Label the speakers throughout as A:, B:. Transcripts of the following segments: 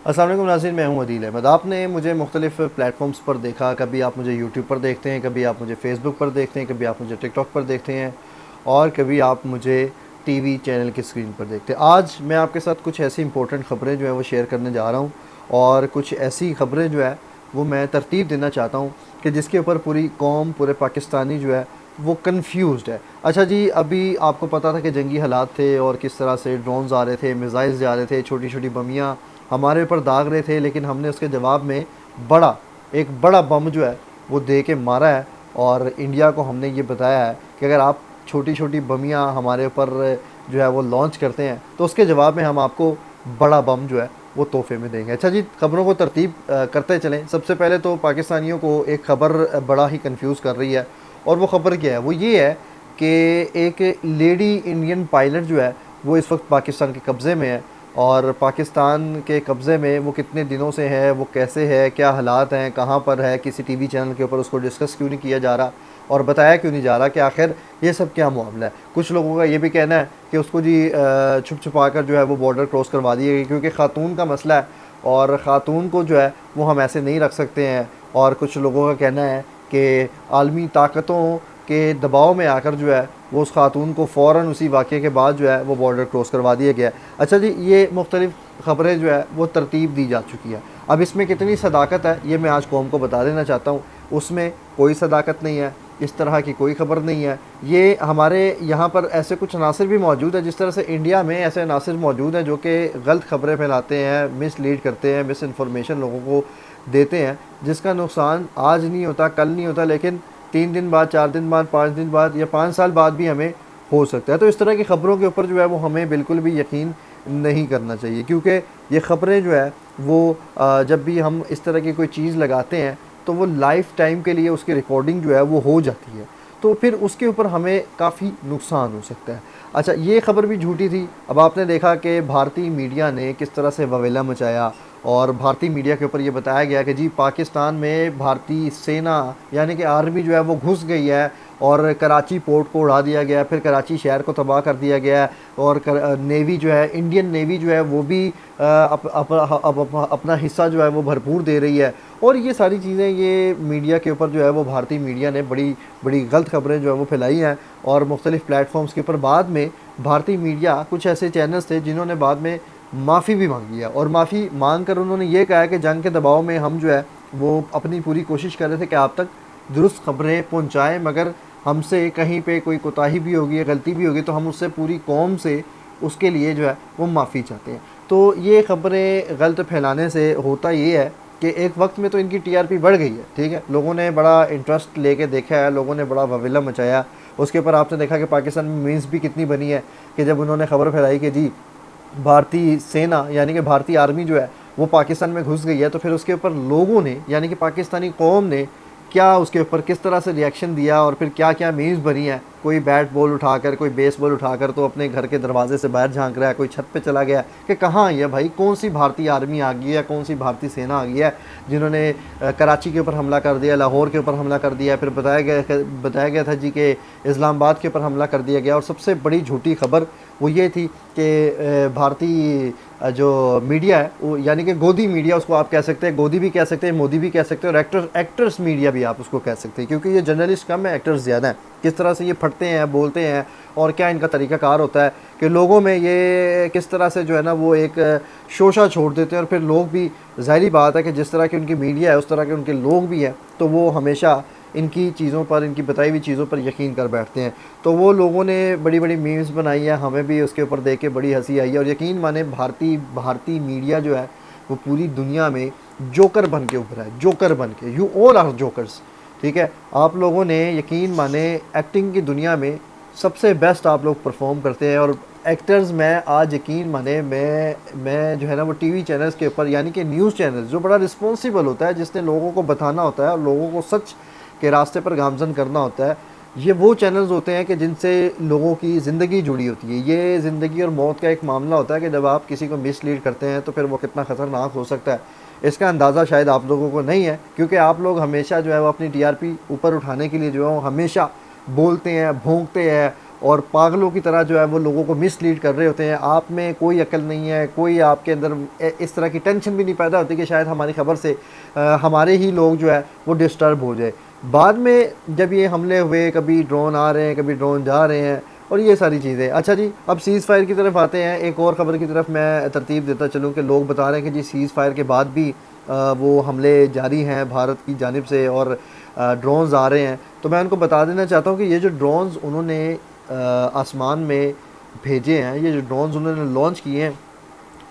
A: अस्सलाम वालेकुम नाज़रीन, मैं हूं अदील अहमद। आपने मुझे मुख्तलिफ़ प्लेटफॉर्म्स पर देखा। कभी आप मुझे यूट्यूब पर देखते हैं, कभी आप मुझे फ़ेसबुक पर देखते हैं, कभी आप मुझे टिकटॉक पर देखते हैं और कभी आप मुझे टीवी चैनल की स्क्रीन पर देखते हैं। आज मैं आपके साथ कुछ ऐसी इंपॉर्टेंट ख़बरें जो है वो शेयर करने जा रहा हूं और कुछ ऐसी ख़बरें जो है वो मैं तरतीब देना चाहता हूं कि जिसके ऊपर पूरी कौम, पूरे पाकिस्तानी जो है वो कंफ्यूज्ड है। अच्छा जी, अभी आपको पता था कि जंगी हालात थे और किस तरह से ड्रोन्स आ रहे थे, मिसाइल्स जा रहे थे, छोटी छोटी बमियाँ हमारे ऊपर दाग रहे थे, लेकिन हमने उसके जवाब में बड़ा एक बड़ा बम जो है वो दे के मारा है। और इंडिया को हमने ये बताया है कि अगर आप छोटी छोटी बमियाँ हमारे ऊपर जो है वो लॉन्च करते हैं तो उसके जवाब में हम आपको बड़ा बम जो है वो तोहफे में देंगे। अच्छा जी, खबरों को तरतीब करते चलें। सबसे पहले तो पाकिस्तानियों को एक ख़बर बड़ा ही कंफ्यूज कर रही है और वो ख़बर क्या है, वो ये है कि एक लेडी इंडियन पायलट जो है वो इस वक्त पाकिस्तान के कब्ज़े में है। और पाकिस्तान के कब्ज़े में वो कितने दिनों से है, वो कैसे है, क्या हालात हैं, कहाँ पर है, किसी टीवी चैनल के ऊपर उसको डिस्कस क्यों नहीं किया जा रहा और बताया क्यों नहीं जा रहा कि आखिर ये सब क्या मामला है। कुछ लोगों का ये भी कहना है कि उसको जी छुप छुपा कर जो है वो बॉर्डर क्रॉस करवा दिए गई, क्योंकि ख़ातून का मसला है और ख़ातून को जो है वो हम ऐसे नहीं रख सकते हैं। और कुछ लोगों का कहना है कि आलमी ताकतों के दबाव में आकर जो है वो उस खातून को फ़ौरन उसी वाक़े के बाद जो है वो बॉर्डर क्रॉस करवा दिया गया है। अच्छा जी, ये मुख्तलिफ़ ख़बरें जो है वो तरतीब दी जा चुकी है। अब इसमें कितनी सदाकत है ये मैं आज कौम को बता देना चाहता हूँ। उसमें कोई सदाकत नहीं है, इस तरह की कोई ख़बर नहीं है। ये हमारे यहाँ पर ऐसे कुछ अनासर भी मौजूद है, जिस तरह से इंडिया में ऐसे अनासर मौजूद हैं जो कि गलत ख़बरें फैलाते हैं, मिसलीड करते हैं, मिस इन्फॉर्मेशन लोगों को देते हैं, जिसका नुकसान आज नहीं होता, कल नहीं होता, लेकिन 3 दिन बाद, 4 दिन बाद, 5 दिन बाद या 5 साल बाद भी हमें हो सकता है। तो इस तरह की ख़बरों के ऊपर जो है वो हमें बिल्कुल भी यकीन नहीं करना चाहिए, क्योंकि ये ख़बरें जो है वो जब भी हम इस तरह की कोई चीज़ लगाते हैं तो वो लाइफ टाइम के लिए उसकी रिकॉर्डिंग जो है वो हो जाती है, तो फिर उसके ऊपर हमें काफ़ी नुकसान हो सकता है। अच्छा, ये ख़बर भी झूठी थी। अब आपने देखा कि भारतीय मीडिया ने किस तरह से ववेला मचाया और भारतीय मीडिया के ऊपर ये बताया गया कि जी पाकिस्तान में भारतीय सेना यानी कि आर्मी जो है वो घुस गई है और कराची पोर्ट को उड़ा दिया गया, फिर कराची शहर को तबाह कर दिया गया है और नेवी जो है, इंडियन नेवी जो है वो भी अपना हिस्सा जो है वो भरपूर दे रही है। और ये सारी चीज़ें ये मीडिया के ऊपर जो है वो भारतीय मीडिया ने बड़ी बड़ी गलत खबरें जो है वो फैलाई हैं और मुख्तलिफ़ प्लेटफॉर्म्स के ऊपर बाद में भारतीय मीडिया, कुछ ऐसे चैनल्स थे जिन्होंने बाद में माफ़ी भी मांगी है और माफ़ी मांग कर उन्होंने ये कहा है कि जंग के दबाव में हम जो है वो अपनी पूरी कोशिश कर रहे थे कि आप तक दुरुस्त खबरें पहुँचाएँ, मगर हमसे कहीं पे कोई कोताही भी होगी या गलती भी होगी तो हम उससे पूरी कौम से उसके लिए जो है वो माफ़ी चाहते हैं। तो ये ख़बरें गलत फैलाने से होता ये है कि एक वक्त में तो इनकी टीआरपी बढ़ गई है, ठीक है, लोगों ने बड़ा इंटरेस्ट लेके देखा है, लोगों ने बड़ा ववेला मचाया। उसके ऊपर आपने देखा कि पाकिस्तान में मीम्स भी कितनी बनी है कि जब उन्होंने खबर फैलाई कि जी भारतीय सेना यानी कि भारतीय आर्मी जो है वो पाकिस्तान में घुस गई है, तो फिर उसके ऊपर लोगों ने यानी कि पाकिस्तानी कौम ने क्या उसके ऊपर किस तरह से रिएक्शन दिया और फिर क्या क्या मीम्स बनी है। कोई बैट बॉल उठाकर, कोई बेस बॉल उठाकर तो अपने घर के दरवाजे से बाहर झांक रहा है, कोई छत पे चला गया कि कहाँ है भाई, कौन सी भारतीय आर्मी आ गई है, कौन सी भारतीय सेना आ गई है जिन्होंने कराची के ऊपर हमला कर दिया, लाहौर के ऊपर हमला कर दिया, फिर बताया गया था जी कि इस्लामाबाद के ऊपर हमला कर दिया गया। और सबसे बड़ी झूठी खबर वो ये थी कि भारतीय जो मीडिया है वो यानी कि गोदी मीडिया, उसको आप कह सकते हैं, गोदी भी कह सकते हैं, मोदी भी कह सकते हैं, और एक्टर्स मीडिया भी आप उसको कह सकते हैं, क्योंकि ये जर्नलिस्ट कम है, एक्टर्स ज़्यादा हैं। किस तरह से ये फटते हैं, बोलते हैं और क्या इनका तरीक़ाकार होता है कि लोगों में ये किस तरह से जो है ना वो एक शोशा छोड़ देते हैं और फिर लोग भी, ज़ाहिरी बात है कि जिस तरह की उनकी मीडिया है उस तरह के उनके लोग भी हैं, तो वो हमेशा इनकी चीज़ों पर, इनकी बताई हुई चीज़ों पर यकीन कर बैठते हैं। तो वो लोगों ने बड़ी बड़ी मीम्स बनाई है, हमें भी उसके ऊपर देख के बड़ी हंसी आई है। और यकीन माने भारतीय मीडिया जो है वो पूरी दुनिया में जोकर बन के उभरा है, जोकर बन के, यू ऑल आर जोकर्स, ठीक है। आप लोगों ने यकीन माने एक्टिंग की दुनिया में सबसे बेस्ट आप लोग परफॉर्म करते हैं। और एक्टर्स में आज यकीन माने मैं जो है ना वो टीवी चैनल्स के ऊपर यानी कि न्यूज़ चैनल्स जो बड़ा रिस्पॉन्सिबल होता है, जिसने लोगों को बताना होता है और लोगों को सच के रास्ते पर गामजन करना होता है, ये वो चैनल्स होते हैं कि जिनसे लोगों की ज़िंदगी जुड़ी होती है। ये ज़िंदगी और मौत का एक मामला होता है कि जब आप किसी को मिसलीड करते हैं तो फिर वो कितना ख़तरनाक हो सकता है, इसका अंदाज़ा शायद आप लोगों को नहीं है, क्योंकि आप लोग हमेशा जो है वो अपनी टीआरपी ऊपर उठाने के लिए जो है वो हमेशा बोलते हैं, भोंकते हैं और पागलों की तरह जो है वो लोगों को मिसलीड कर रहे होते हैं। आप में कोई अक्ल नहीं है, कोई आपके अंदर इस तरह की टेंशन भी नहीं पैदा होती कि शायद हमारी खबर से हमारे ही लोग जो है वो डिस्टर्ब हो जाए। बाद में जब ये हमले हुए, कभी ड्रोन आ रहे हैं, कभी ड्रोन जा रहे हैं, और ये सारी चीज़ें। अच्छा जी, अब सीज़ फायर की तरफ आते हैं। एक और ख़बर की तरफ मैं तरतीब देता चलूँ कि लोग बता रहे हैं कि जी सीज़ फायर के बाद भी वो हमले जारी हैं भारत की जानिब से और ड्रोन्स आ रहे हैं। तो मैं उनको बता देना चाहता हूँ कि ये जो ड्रोन्स उन्होंने आसमान में भेजे हैं, ये जो ड्रोन्स उन्होंने लॉन्च किए हैं,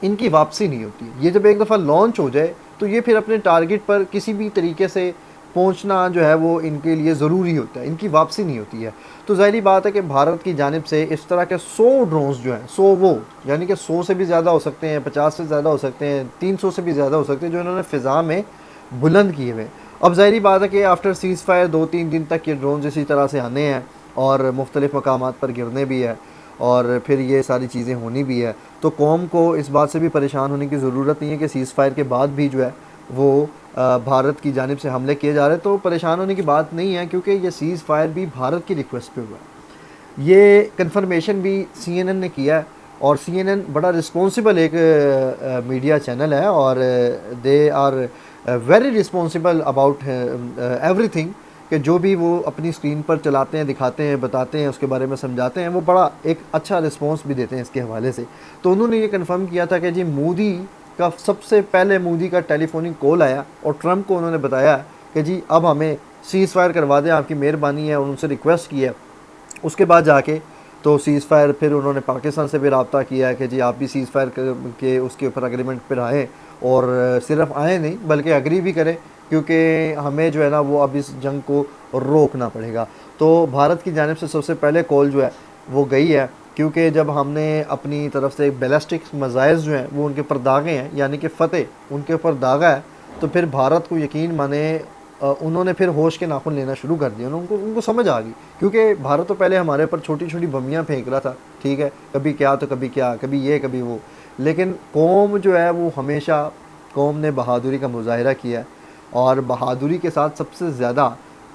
A: इनकी वापसी नहीं होती। ये जब एक दफ़ा लॉन्च हो जाए तो ये फिर अपने टारगेट पर किसी भी तरीके से पहुंचना जो है वो इनके लिए ज़रूरी होता है, इनकी वापसी नहीं होती है। तो ज़ाहिर बात है कि भारत की जानिब से इस तरह के 100 ड्रोन्स जो हैं, 100 वो यानी कि 100 से भी ज़्यादा हो सकते हैं, 50 से ज़्यादा हो सकते हैं, 300 से भी ज़्यादा हो सकते हैं, जो इन्होंने फ़िज़ा में बुलंद किए हुए। अब ज़ाहिर बात है कि आफ्टर सीज़ फायर 2-3 दिन तक ये ड्रोन इसी तरह से आने हैं और मुख्तलिफ़ मकामात पर गिरने भी है और फिर ये सारी चीज़ें होनी भी है। तो कौम को इस बात से भी परेशान होने की ज़रूरत नहीं है कि सीज़ फायर के बाद भी जो है वो भारत की जानिब से हमले किए जा रहे हैं। तो परेशान होने की बात नहीं है, क्योंकि ये सीज़ फायर भी भारत की रिक्वेस्ट पे हुआ है। ये कंफर्मेशन भी CNN ने किया है और CNN बड़ा रिस्पॉन्सिबल एक मीडिया चैनल है और they are very responsible about everything, कि जो भी वो अपनी स्क्रीन पर चलाते हैं, दिखाते हैं, बताते हैं, उसके बारे में समझाते हैं, वो बड़ा एक अच्छा रिस्पॉन्स भी देते हैं इसके हवाले से। तो उन्होंने ये कंफर्म किया था कि जी मोदी का सबसे पहले मोदी का टेलीफोनिक कॉल आया और ट्रंप को उन्होंने बताया कि जी अब हमें सीज़ फायर करवा दें, आपकी मेहरबानी है, उनसे रिक्वेस्ट की है। उसके बाद जाके तो सीज़ फायर फिर उन्होंने पाकिस्तान से भी रब्ता किया है कि जी आप भी सीज़ फायर के उसके ऊपर एग्रीमेंट पर आएँ, और सिर्फ आए नहीं बल्कि एग्री भी करें, क्योंकि हमें जो है ना वो अब इस जंग को रोकना पड़ेगा। तो भारत की जानिब से सबसे पहले कॉल जो है वो गई है, क्योंकि जब हमने अपनी तरफ से बैलिस्टिक मिसाइल्स जो हैं वो उनके ऊपर दागे हैं, यानी कि फ़तेह उनके ऊपर दागा है, तो फिर भारत को यकीन माने उन्होंने फिर होश के नाखून लेना शुरू कर दिया। उनको समझ आ गई, क्योंकि भारत तो पहले हमारे ऊपर छोटी छोटी बमियाँ फेंक रहा था, ठीक है, कभी क्या तो कभी क्या, कभी ये कभी वो, लेकिन कौम जो है वो हमेशा कौम ने बहादुरी का मुजाहिरा किया और बहादुरी के साथ सबसे ज़्यादा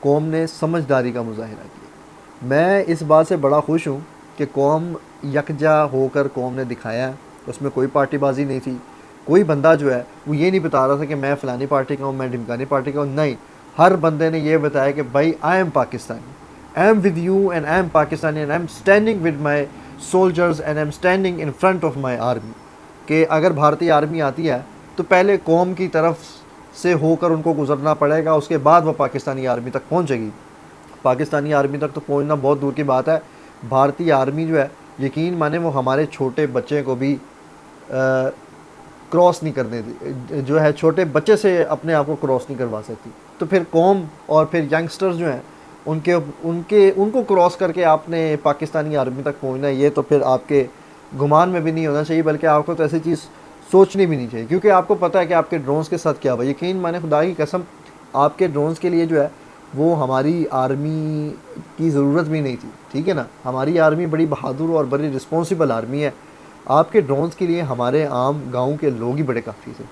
A: कौम ने समझदारी का मुजाहिरा किया। मैं इस बात से बड़ा खुश हूँ कि कौम यकजा होकर कौम ने दिखाया है, उसमें कोई पार्टीबाजी नहीं थी। कोई बंदा जो है वो ये नहीं बता रहा था कि मैं फ़लानी पार्टी का हूँ, मैं ढिमकानी पार्टी का हूँ, नहीं, हर बंदे ने ये बताया कि भाई I am Pakistani, I am with you and I am Pakistani and I am standing with my soldiers and I am standing in front of my army. कि अगर भारतीय आर्मी आती है तो पहले कौम की तरफ से होकर उनको गुजरना पड़ेगा, उसके बाद वो पाकिस्तानी आर्मी तक पहुंचेगी। पाकिस्तानी आर्मी तक तो पहुंचना बहुत दूर की बात है। भारतीय आर्मी जो है यकीन माने वो हमारे छोटे बच्चे को भी क्रॉस नहीं करने जो है, छोटे बच्चे से अपने आप को क्रॉस नहीं करवा सकती। तो फिर कौम और फिर यंगस्टर्स जो हैं उनको क्रॉस करके आपने पाकिस्तानी आर्मी तक पहुंचना है, ये तो फिर आपके गुमान में भी नहीं होना चाहिए, बल्कि आपको तो ऐसी चीज़ सोचनी भी नहीं चाहिए, क्योंकि आपको पता है कि आपके ड्रोन्स के साथ क्या हुआ। यकीन माने खुदा की कसम, आपके ड्रोन्स के लिए जो है वो हमारी आर्मी की ज़रूरत भी नहीं थी, ठीक है ना। हमारी आर्मी बड़ी बहादुर और बड़ी रिस्पॉन्सिबल आर्मी है। आपके ड्रोन्स के लिए हमारे आम गाँव के लोग ही बड़े काफ़ी थे।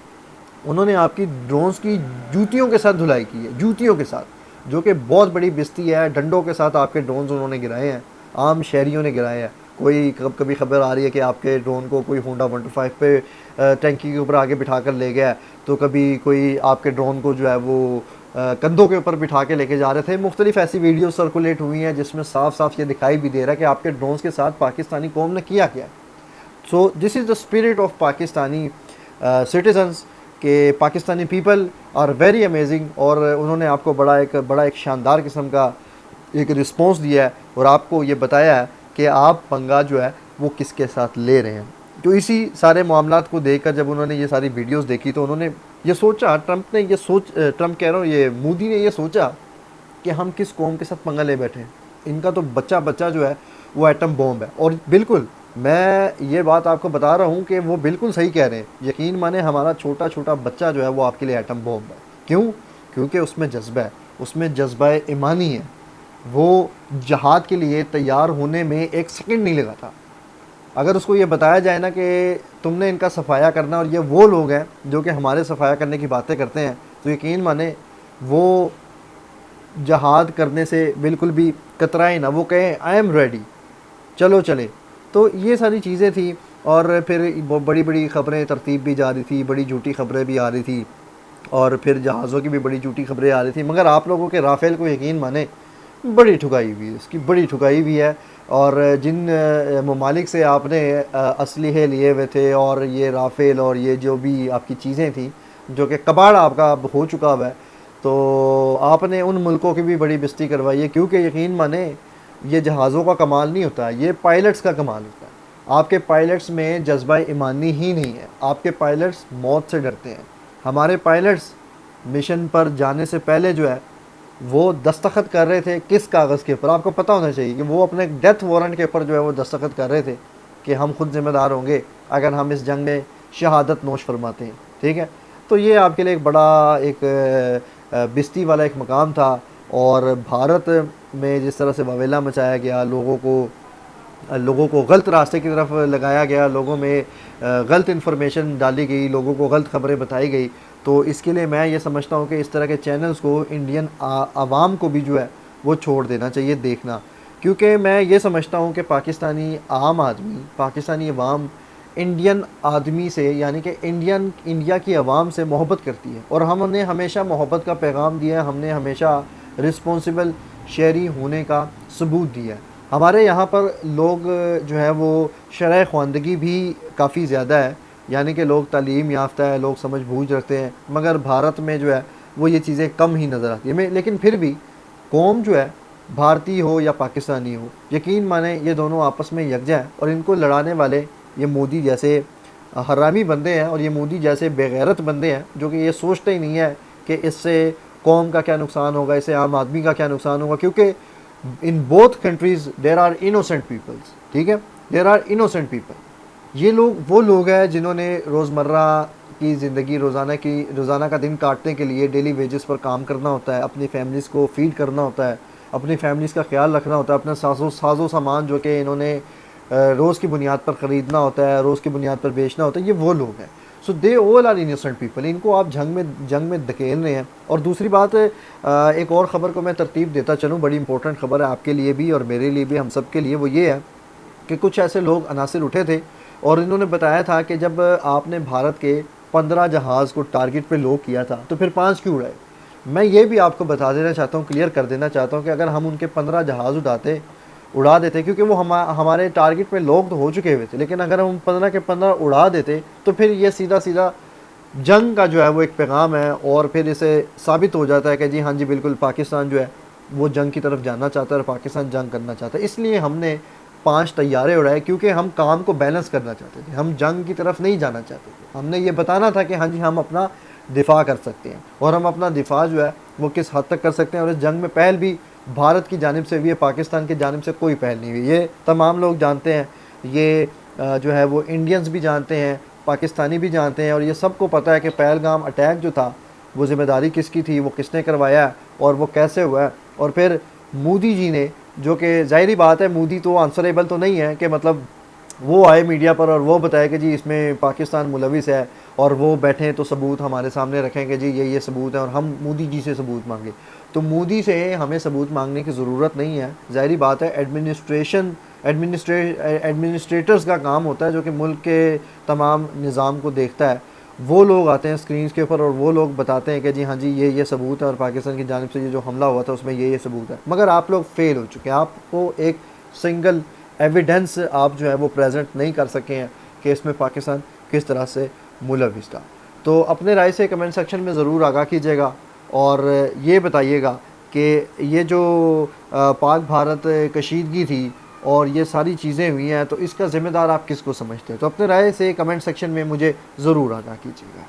A: उन्होंने आपकी ड्रोन्स की जूतियों के साथ धुलाई की है, जूतियों के साथ, जो कि बहुत बड़ी बेइज्जती है। डंडों के साथ आपके ड्रोन्स उन्होंने गिराए हैं, आम शहरियों ने गिराए हैं। कोई कभी खबर आ रही है कि आपके ड्रोन को कोई होंडा 125 पे टैंकी के ऊपर आगे बिठा कर ले गया, तो कभी कोई आपके ड्रोन को जो है वो कंधों के ऊपर बिठा के लेके जा रहे थे। मुख्तलिफ ऐसी वीडियो सर्कुलेट हुई हैं जिसमें साफ साफ ये दिखाई भी दे रहा है कि आपके ड्रोन्स के साथ पाकिस्तानी कौम ने किया क्या। So this is the spirit of Pakistani citizens, के Pakistani people are very amazing. और उन्होंने आपको बड़ा एक शानदार किस्म का एक रिस्पॉन्स दिया है और आपको ये बताया है कि आप पंगा जो है वो किसके साथ ले रहे हैं। तो इसी सारे मामलात को देखकर जब उन्होंने ये सारी वीडियोस देखी तो उन्होंने ये सोचा, ट्रंप कह रहा हूँ, ये मोदी ने ये सोचा कि हम किस कौम के साथ पंगा ले बैठे हैं। इनका तो बच्चा जो है वो एटम बॉम्ब है। और बिल्कुल मैं ये बात आपको बता रहा हूँ कि वो बिल्कुल सही कह रहे हैं। यकीन माने हमारा छोटा छोटा बच्चा जो है वो आपके लिए एटम बॉम्ब है। क्यों? क्योंकि उसमें जज्बा है, उसमें जज्बा ईमानी है। वो जहाद के लिए तैयार होने में एक सेकंड नहीं लगा था। अगर उसको ये बताया जाए ना कि तुमने इनका सफाया करना और ये वो लोग हैं जो कि हमारे सफाया करने की बातें करते हैं, तो यकीन माने वो जहाद करने से बिल्कुल भी कतराए ना। वो कहें आई एम रेडी, चलो चले। तो ये सारी चीज़ें थी। और फिर बड़ी बड़ी ख़बरें तरतीब भी जा रही थी, बड़ी झूठी ख़बरें भी आ रही थी, और फिर जहाज़ों की भी बड़ी झूठी ख़बरें आ रही थी। मगर आप लोगों के राफ़ेल को यकीन माने, बड़ी ठुकाई हुई है, इसकी बड़ी ठुकाई हुई है। और जिन ममालिक से आपने असलहे लिए हुए थे, और ये राफ़ेल और ये जो भी आपकी चीज़ें थी, जो कि कबाड़ आपका अब हो चुका हुआ है, तो आपने उन मुल्कों की भी बड़ी बेइज्जती करवाई है। क्योंकि यकीन माने, ये जहाज़ों का कमाल नहीं होता, ये पायलट्स का कमाल होता है। आपके पायलट्स में जज्बा ईमानी ही नहीं है, आपके पायलट्स मौत से डरते हैं। हमारे पायलट्स मिशन पर जाने से पहले जो है वो दस्तखत कर रहे थे किस कागज़ के ऊपर, आपको पता होना चाहिए कि वो अपने डेथ वारंट के ऊपर जो है वो दस्तखत कर रहे थे कि हम खुद ज़िम्मेदार होंगे अगर हम इस जंग में शहादत नोश फरमाते हैं। ठीक है, तो ये आपके लिए एक बड़ा एक बिस्ती वाला एक मकाम था। और भारत में जिस तरह से वावेला मचाया गया, लोगों को गलत रास्ते की तरफ लगाया गया, लोगों में गलत इन्फॉर्मेशन डाली गई, लोगों को गलत खबरें बताई गई, तो इसके लिए मैं ये समझता हूँ कि इस तरह के चैनल्स को इंडियन आवाम को भी जो है वो छोड़ देना चाहिए देखना। क्योंकि मैं ये समझता हूँ कि पाकिस्तानी आम आदमी, पाकिस्तानी अवाम इंडियन आदमी से, यानी कि इंडिया की आवाम से मोहब्बत करती है। और हमने हमेशा मोहब्बत का पैगाम दिया है, हमने हमेशा रिस्पॉन्सिबल शहरी होने का सबूत दिया है। हमारे यहाँ पर लोग जो है वो शरह ख़वानदगी भी काफ़ी ज़्यादा है, यानी कि लोग तालीम याफ्ता है, लोग समझ बूझ रखते हैं। मगर भारत में जो है वो ये चीज़ें कम ही नज़र आती है। लेकिन फिर भी कौम जो है, भारतीय हो या पाकिस्तानी हो, यकीन माने ये दोनों आपस में यकजा हैं। और इनको लड़ाने वाले ये मोदी जैसे हरामी बंदे हैं, और ये मोदी जैसे बेगैरत बंदे हैं जो कि ये सोचते ही नहीं है कि इससे कौम का क्या नुकसान होगा, इससे आम आदमी का क्या नुकसान होगा। क्योंकि in both countries there are innocent peoples. ठीक है, देर आर इनोसेंट पीपल। ये लोग वो लोग हैं जिन्होंने रोज़मर्रा की ज़िंदगी, रोज़ाना का दिन काटने के लिए डेली वेजेस पर काम करना होता है, अपनी फैमिलीज़ को फीड करना होता है, अपनी फैमिलीज़ का ख्याल रखना होता है, अपना साजो सामान जो कि इन्होंने रोज़ की बुनियाद पर ख़रीदना होता है, रोज़ की बुनियाद पर बेचना होता है, ये वो लोग हैं। So they all are innocent people. इनको आप जंग में धकेल रहे हैं। और दूसरी बात, एक और ख़बर को मैं तरतीब देता चलूँ, बड़ी इंपॉर्टेंट ख़बर है आपके लिए भी और मेरे लिए भी, हम सब के लिए। वो ये है कि कुछ ऐसे लोग अनासिर उठे थे और इन्होंने बताया था कि जब आपने भारत के 15 जहाज़ को टारगेट पे लो किया था तो फिर 5 क्यों उड़ाए। मैं ये भी आपको बता देना चाहता हूँ, क्लियर कर देना चाहता हूँ कि अगर हम उनके 15 जहाज़ उड़ा देते, क्योंकि वो हमारे टारगेट पे लोग तो हो चुके हुए थे, लेकिन अगर हम 15 के 15 उड़ा देते तो फिर ये सीधा सीधा जंग का जो है वो एक पैगाम है। और फिर इसे साबित हो जाता है कि जी हाँ जी बिल्कुल, पाकिस्तान जो है वो जंग की तरफ जाना चाहता है और पाकिस्तान जंग करना चाहता है। इसलिए हमने 5 तैयारे उड़ाए, क्योंकि हम काम को बैलेंस करना चाहते थे, हम जंग की तरफ नहीं जाना चाहते थे। हमने ये बताना था कि हाँ जी हम अपना दिफा कर सकते हैं, और हम अपना दिफा जो है वो किस हद तक कर सकते हैं। और इस जंग में पहल भी भारत की जानिब से भी है, पाकिस्तान की जानिब से कोई पहल नहीं हुई। ये तमाम लोग जानते हैं, ये जो है वो इंडियंस भी जानते हैं, पाकिस्तानी भी जानते हैं, और ये सबको पता है कि पहलगाम अटैक जो था वो ज़िम्मेदारी किसकी थी, वो किसने करवाया और वो कैसे हुआ है। और फिर मोदी जी ने, जो कि ज़ाहिरी बात है मोदी तो आंसरेबल तो नहीं है कि मतलब वो आए मीडिया पर और वो बताए कि जी इसमें पाकिस्तान मुलविस है, और वो बैठे तो सबूत हमारे सामने रखें कि जी ये सबूत है, और हम मोदी जी से सबूत मांगे। तो मोदी से हमें सबूत मांगने की ज़रूरत नहीं है। ज़ाहिरी बात है एडमिनिस्ट्रेटर्स का काम होता है जो कि मुल्क के तमाम निज़ाम को देखता है। वो लोग आते हैं स्क्रीन के ऊपर और वो लोग बताते हैं कि जी हाँ जी ये सबूत है, और पाकिस्तान की जानिब से ये जो हमला हुआ था उसमें ये सबूत है। मगर आप लोग फेल हो चुके हैं, आपको एक सिंगल एविडेंस आप जो है वो प्रेजेंट नहीं कर सके हैं कि इसमें पाकिस्तान किस तरह से मुलविस था। तो अपने राय से कमेंट सेक्शन में ज़रूर आगाह कीजिएगा, और ये बताइएगा कि ये जो पाक भारत कशीदगी थी और ये सारी चीज़ें हुई हैं, तो इसका ज़िम्मेदार आप किसको समझते हैं। तो अपने राय से कमेंट सेक्शन में मुझे ज़रूर आगाह कीजिएगा।